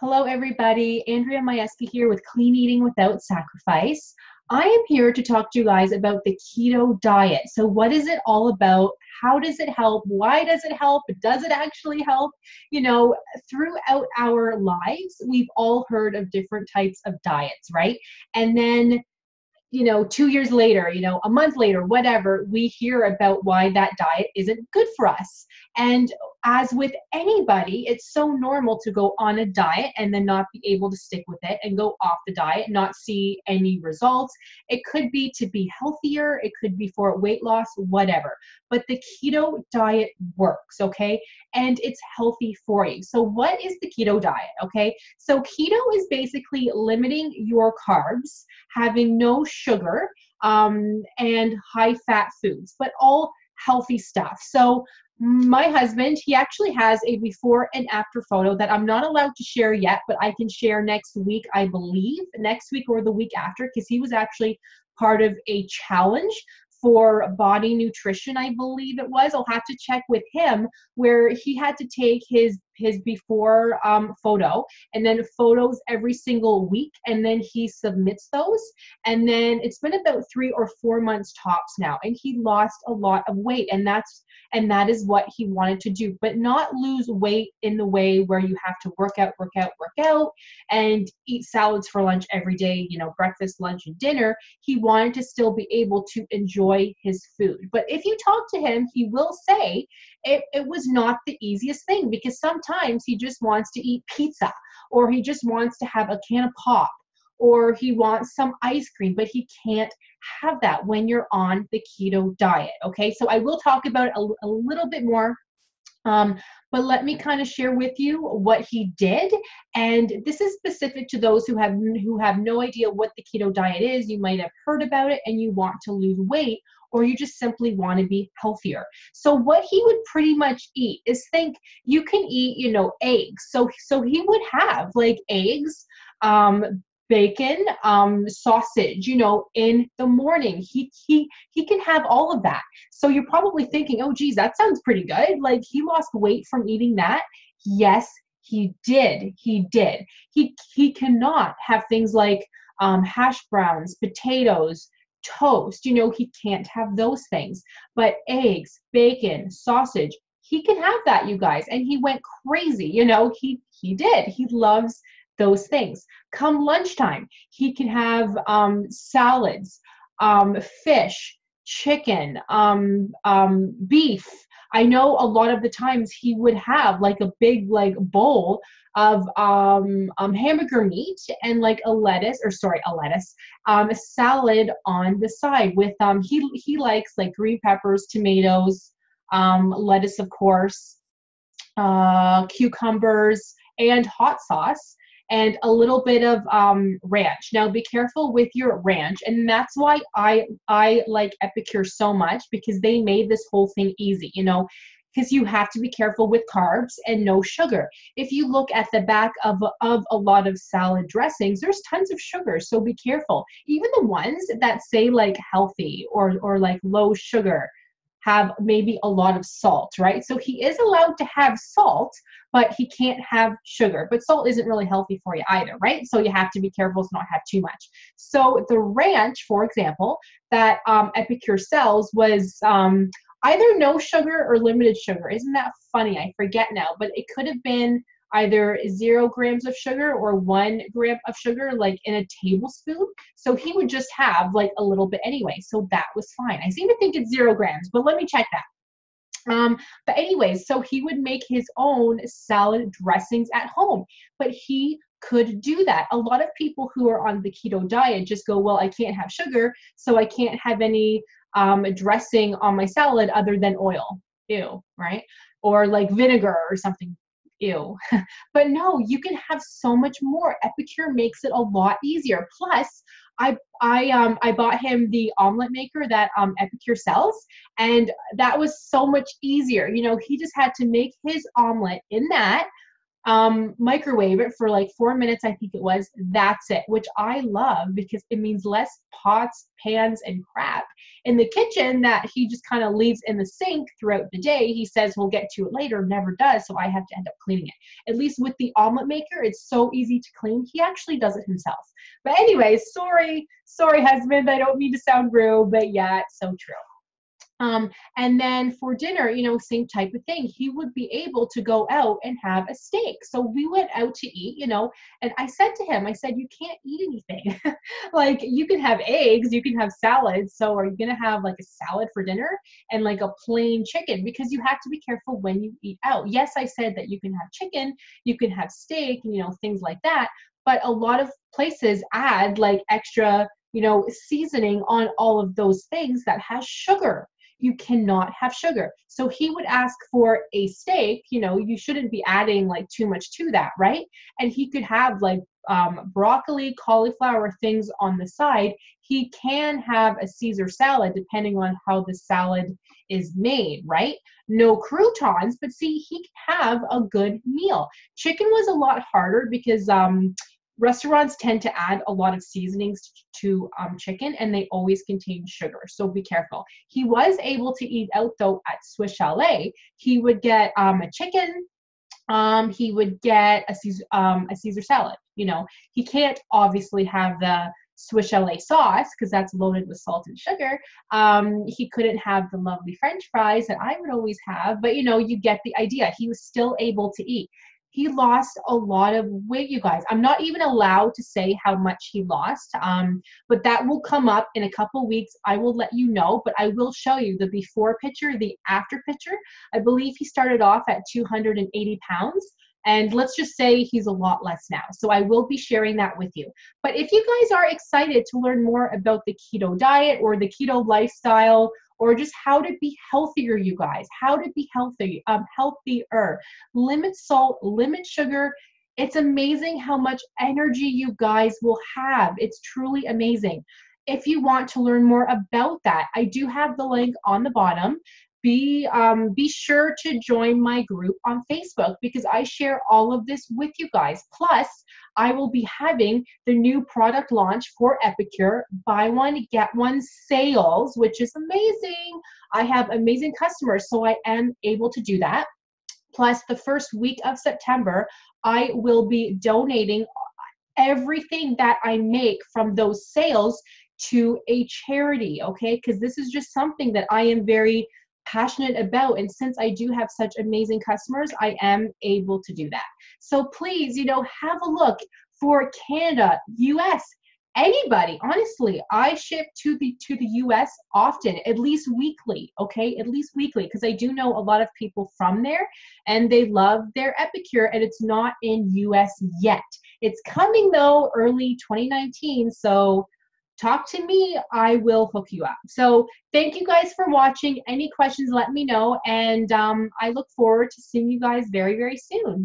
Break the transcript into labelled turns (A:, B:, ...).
A: Hello, everybody. Andrea Majewski here with Clean Eating Without Sacrifice. I am here to talk to you guys about the keto diet. So what is it all about? How does it help? Why does it help? Does it actually help? You know, throughout our lives, we've all heard of different types of diets, right? And then 2 years later, a month later, whatever, we hear about why that diet isn't good for us. And as with anybody, it's so normal to go on a diet and then not be able to stick with it and go off the diet, not see any results. It could be to be healthier, it could be for weight loss, whatever. But the keto diet works, okay? And it's healthy for you. So what is the keto diet, okay? So keto is basically limiting your carbs, having no sugar, and high fat foods, but all healthy stuff. So my husband, he actually has a before and after photo that I'm not allowed to share yet, but I can share next week, I believe, next week or the week after, because he was actually part of a challenge for body nutrition, I believe it was. I'll have to check with him, where he had to take his before photo and then photos every single week, and then he submits those. And then it's been about 3 or 4 months tops now, and he lost a lot of weight, and that is what he wanted to do, but not lose weight in the way where you have to work out, and eat salads for lunch every day, breakfast, lunch, and dinner. He wanted to still be able to enjoy his food. But if you talk to him, he will say it was not the easiest thing, because sometimes he just wants to eat pizza, or he just wants to have a can of pop, or he wants some ice cream, but he can't have that when you're on the keto diet, okay? So I will talk about it a little bit more, but let me kind of share with you what he did. And this is specific to those who have no idea what the keto diet is. You might have heard about it and you want to lose weight, or you just simply want to be healthier. So what he would pretty much eat is, think you can eat, eggs. So he would have like eggs, bacon, sausage, in the morning. He can have all of that. So you're probably thinking, oh geez, that sounds pretty good. Like, he lost weight from eating that. Yes, he did. He did. He cannot have things like hash browns, potatoes, toast. He can't have those things. But eggs, bacon, sausage, he can have that, you guys. And he went crazy. He did. He loves those things. Come lunchtime, he can have salads, fish, chicken, beef. I know a lot of the times he would have like a big bowl of hamburger meat and like a salad on the side with he likes like green peppers, tomatoes, lettuce, of course, cucumbers, and hot sauce, and a little bit of ranch. Now be careful with your ranch, and that's why I like Epicure so much, because they made this whole thing easy, because you have to be careful with carbs and no sugar. If you look at the back of a lot of salad dressings, there's tons of sugar, so be careful. Even the ones that say like healthy or like low sugar have maybe a lot of salt, right? So he is allowed to have salt, but he can't have sugar. But salt isn't really healthy for you either, right? So you have to be careful to not have too much. So the ranch, for example, that Epicure sells was either no sugar or limited sugar. Isn't that funny? I forget now, but it could have been either 0 grams of sugar or 1 gram of sugar, like in a tablespoon. So he would just have like a little bit anyway. So that was fine. I seem to think it's 0 grams, but let me check that. But anyways, so he would make his own salad dressings at home, but he could do that. A lot of people who are on the keto diet just go, well, I can't have sugar, so I can't have any dressing on my salad other than oil. Ew, right? Or like vinegar or something. Ew. But no, you can have so much more. Epicure makes it a lot easier. Plus, I bought him the omelet maker that Epicure sells, and that was so much easier. He just had to make his omelet in that. microwave it for like 4 minutes, I think it was. That's it, which I love because it means less pots, pans, and crap in the kitchen that he just kind of leaves in the sink throughout the day. He says we'll get to it later, never does, so I have to end up cleaning it. At least with the omelet maker, it's so easy to clean. He actually does it himself. But anyway, sorry, husband, I don't mean to sound rude, but yeah, it's so true. And then for dinner, same type of thing. He would be able to go out and have a steak. So we went out to eat, and I said to him, I said, you can't eat anything. Like you can have eggs, you can have salads. So are you going to have like a salad for dinner and like a plain chicken? Because you have to be careful when you eat out. Yes, I said that you can have chicken, you can have steak, things like that. But a lot of places add like extra, seasoning on all of those things that has sugar. You cannot have sugar. So he would ask for a steak, you shouldn't be adding like too much to that, right? And he could have like broccoli, cauliflower, things on the side. He can have a Caesar salad depending on how the salad is made, right? No croutons, but see, he can have a good meal. Chicken was a lot harder because restaurants tend to add a lot of seasonings to chicken, and they always contain sugar, so be careful. He was able to eat out though at Swiss Chalet. He would get a chicken, he would get a Caesar salad. He can't obviously have the Swiss Chalet sauce because that's loaded with salt and sugar. He couldn't have the lovely French fries that I would always have, but you get the idea. He was still able to eat. He lost a lot of weight, you guys. I'm not even allowed to say how much he lost, but that will come up in a couple weeks. I will let you know, but I will show you the before picture, the after picture. I believe he started off at 280 pounds. And let's just say he's a lot less now. So I will be sharing that with you. But if you guys are excited to learn more about the keto diet or the keto lifestyle, or just how to be healthier, you guys, how to be healthier, limit salt, limit sugar. It's amazing how much energy you guys will have. It's truly amazing. If you want to learn more about that, I do have the link on the bottom. Be sure to join my group on Facebook because I share all of this with you guys. Plus, I will be having the new product launch for Epicure, buy one, get one sales, which is amazing. I have amazing customers, so I am able to do that. Plus, the first week of September, I will be donating everything that I make from those sales to a charity, okay? Because this is just something that I am very passionate about, and since I do have such amazing customers, I am able to do that. So please, have a look for Canada, US, anybody. Honestly, I ship to the US often, at least weekly, okay? At least weekly, because I do know a lot of people from there and they love their Epicure, and it's not in US yet. It's coming though, early 2019, so talk to me, I will hook you up. So thank you guys for watching. Any questions, let me know. And I look forward to seeing you guys very, very soon.